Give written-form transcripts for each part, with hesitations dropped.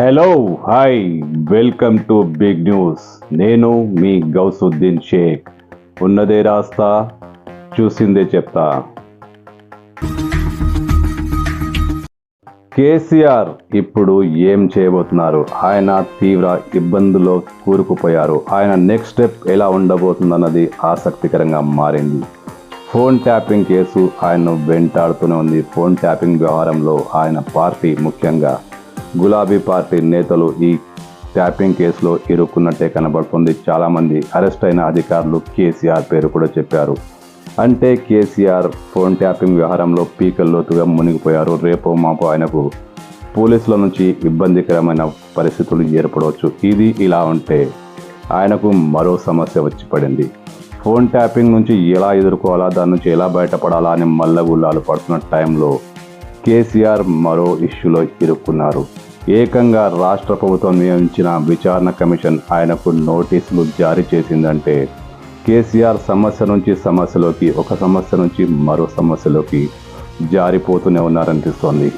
Hello hi welcome to big news. నేను మీ గౌసుద్దీన్ షేక్. ఉన్నదే రాస్తా, చూసిందే చెప్తా. కేసీఆర్ ఇప్పుడు ఏం చేయబోతున్నారు? ఆయన తీవ్ర ఇబ్బందుల్లో కూరుకుపోయారు. ఆయన నెక్స్ట్ స్టెప్ ఎలా ఉండబోతుందన్నది ఆసక్తికరంగా మారింది. ఫోన్ ట్యాపింగ్ కేసు ఆయన్ను వెంటాడుతూనే ఉంది. ఫోన్ ట్యాపింగ్ వ్యవహారంలో ఆయన పార్టీ, ముఖ్యంగా గులాబీ పార్టీ నేతలు ఈ ట్యాపింగ్ కేసులో ఇరుక్కున్నట్టే కనబడుతుంది. చాలామంది అరెస్ట్ అయిన అధికారులు కేసీఆర్ పేరు కూడా చెప్పారు. అంటే కేసీఆర్ ఫోన్ ట్యాపింగ్ వ్యవహారంలో పీకల్లోతుగా మునిగిపోయారు. రేపో మాపో ఆయనకు పోలీసుల నుంచి ఇబ్బందికరమైన పరిస్థితులు ఏర్పడవచ్చు. ఇది ఇలా ఉంటే ఆయనకు మరో సమస్య వచ్చి పడింది. ఫోన్ ట్యాపింగ్ నుంచి ఎలా ఎదుర్కోవాలా, దాని నుంచి ఎలా బయటపడాలా అని మల్లగుల్లాలు పడుతున్న టైంలో కేసీఆర్ మరో ఇష్యూలో ఇరుక్కున్నారు. ఏకంగా రాష్ట్ర ప్రభుత్వం నియమించిన విచారణ కమిషన్ ఆయనకు నోటీసులు జారీ చేసిందంటే కేసీఆర్ సమస్య నుంచి సమస్యలోకి, ఒక సమస్య నుంచి మరో సమస్యలోకి జారిపోతూనే ఉన్నారనిపిస్తోంది.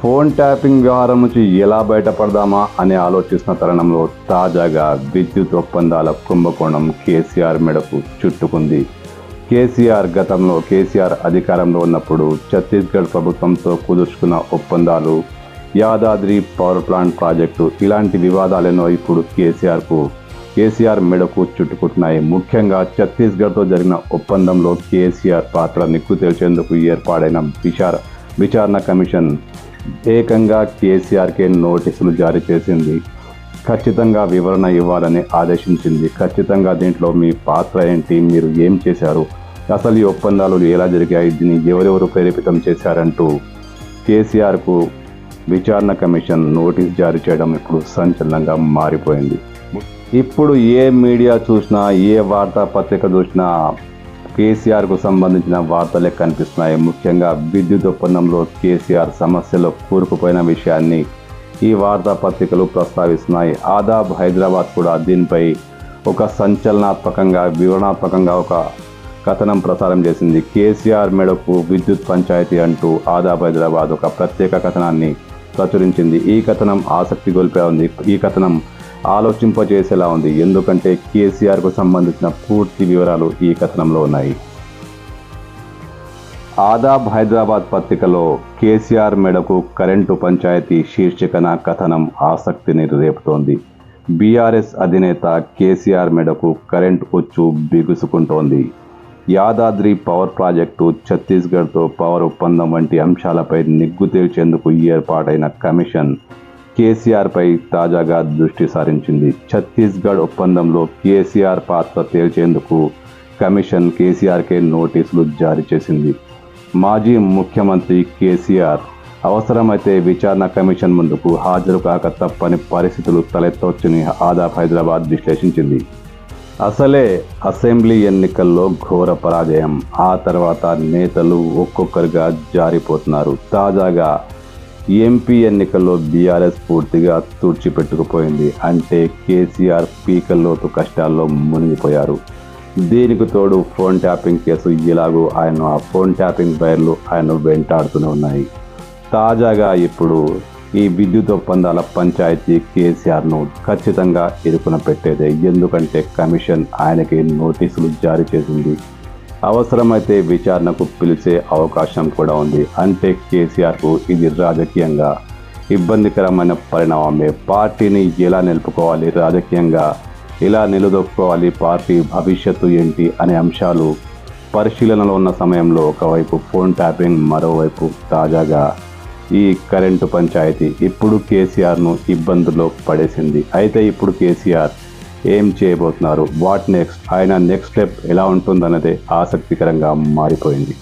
ఫోన్ ట్యాపింగ్ వ్యవహారం నుంచి ఎలా బయటపడదామా అని ఆలోచిస్తున్న తరుణంలో తాజాగా విద్యుత్ ఒప్పందాల కుంభకోణం కేసీఆర్ మెడకు చుట్టుకుంది. కేసీఆర్ అధికారంలో ఉన్నప్పుడు ఛత్తీస్గఢ్ ప్రభుత్వంతో కుదుర్చుకున్న ఒప్పందాలు, యాదాద్రి పవర్ ప్లాంట్ ప్రాజెక్టు, ఇలాంటి వివాదాలెన్నో ఇప్పుడు కేసీఆర్ మెడకు చుట్టుకుంటున్నాయి. ముఖ్యంగా ఛత్తీస్గఢ్తో జరిగిన ఒప్పందంలో కేసీఆర్ పాత్ర నిగ్గు తేల్చేందుకు ఏర్పాడైన విచారణ కమిషన్ ఏకంగా కేసీఆర్కే నోటీసులు జారీ చేసింది. ఖచ్చితంగా వివరణ ఇవ్వాలని ఆదేశించింది. ఖచ్చితంగా దీంట్లో మీ పాత్ర ఏంటి, మీరు ఏం చేశారు, అసలు ఈ ఒప్పందాలు ఎలా జరిగాయి, దీన్ని ఎవరెవరు ప్రేరేపితం చేశారంటూ కేసీఆర్కు విచారణ కమిషన్ నోటీస్ జారీ చేయడం ఇప్పుడు సంచలనంగా మారిపోయింది. ఇప్పుడు ఏ మీడియా చూసినా, ఏ వార్తాపత్రిక చూసినా కేసీఆర్కు సంబంధించిన వార్తలే కనిపిస్తున్నాయి. ముఖ్యంగా విద్యుత్ ఒప్పందంలో కేసీఆర్ సమస్యలో కూరుకుపోయిన విషయాన్ని ఈ వార్తాపత్రికలు ప్రస్తావిస్తున్నాయి. ఆదాబ్ హైదరాబాద్ కూడా దీనిపై ఒక సంచలనాత్మకంగా, వివరణాత్మకంగా ఒక కథనం ప్రసారం చేసింది. కేసీఆర్ మెడకు విద్యుత్ పంచాయతీ అంటూ ఆదాబ్ హైదరాబాద్ ఒక ప్రత్యేక కథనాన్ని ప్రచురించింది. ఈ కథనం ఆసక్తి గొల్పే ఉంది. ఈ కథనం ఆలోచింపజేసేలా ఉంది. ఎందుకంటే కేసీఆర్కు సంబంధించిన పూర్తి వివరాలు ఈ కథనంలో ఉన్నాయి. ఆదాబ్ హైదరాబాద్ పత్రికలో కేసీఆర్ మెడకు కరెంటు పంచాయతీ శీర్షికన కథనం ఆసక్తిని రేపుతోంది. బీఆర్ఎస్ అధినేత కేసీఆర్ మెడకు కరెంటు ఉచ్చు బిగుసుకుంటోంది. యాదాద్రి పవర్ ప్రాజెక్టు, ఛత్తీస్గఢ్తో పవర్ ఒప్పందం వంటి అంశాలపై నిగ్గు తేల్చేందుకు ఏర్పాటైన కమిషన్ కేసీఆర్పై తాజాగా దృష్టి సారించింది. ఛత్తీస్గఢ్ ఒప్పందంలో కేసీఆర్ పాత్ర తేల్చేందుకు కమిషన్ కేసీఆర్కే నోటీసులు జారీ చేసింది. మాజీ ముఖ్యమంత్రి కేసీఆర్ అవసరమైతే విచారణ కమిషన్ ముందుకు హాజరు కాక తప్పని పరిస్థితులు తలెత్తవచ్చని ఆదాబ్ హైదరాబాద్ విశ్లేషించింది. అసలే అసెంబ్లీ ఎన్నికల్లో ఘోర పరాజయం, ఆ తర్వాత నేతలు ఒక్కొక్కరుగా జారిపోతున్నారు. తాజాగా ఎంపీ ఎన్నికల్లో బీఆర్ఎస్ పూర్తిగా తుడిచిపెట్టుకుపోయింది. అంటే కేసీఆర్ పీకల్లోతు కష్టాల్లో మునిగిపోయారు. దీనికి తోడు ఫోన్ ట్యాపింగ్ కేసు, ఇలాగూ ఆ ఫోన్ ట్యాపింగ్ వైర్లు ఆయన వెంటాడుతూనే ఉన్నాయి. తాజాగా ఇప్పుడు ఈ విద్యుత్ ఒప్పందాల పంచాయతీ కేసీఆర్ను ఖచ్చితంగా ఇరుకున పెట్టేదే. ఎందుకంటే కమిషన్ ఆయనకి నోటీసులు జారీ చేసింది. అవసరమైతే విచారణకు పిలిచే అవకాశం కూడా ఉంది. అంటే కేసీఆర్కు ఇది రాజకీయంగా ఇబ్బందికరమైన పరిణామమే. పార్టీని ఎలా నిలుపుకోవాలి, రాజకీయంగా ఎలా నిలదొక్కుకోవాలి, పార్టీ భవిష్యత్తు ఏంటి అనే అంశాలు పరిశీలనలో ఉన్న సమయంలో ఒకవైపు ఫోన్ ట్యాపింగ్, మరోవైపు తాజాగా ఈ కరెంటు పంచాయతీ ఇప్పుడు కేసీఆర్ను ఇబ్బందుల్లో పడేసింది. అయితే ఇప్పుడు కేసీఆర్ ఏం చేయబోతున్నారు, వాట్ నెక్స్ట్, ఆయన నెక్స్ట్ స్టెప్ ఎలా ఉంటుందన్నదే ఆసక్తికరంగా మారిపోయింది.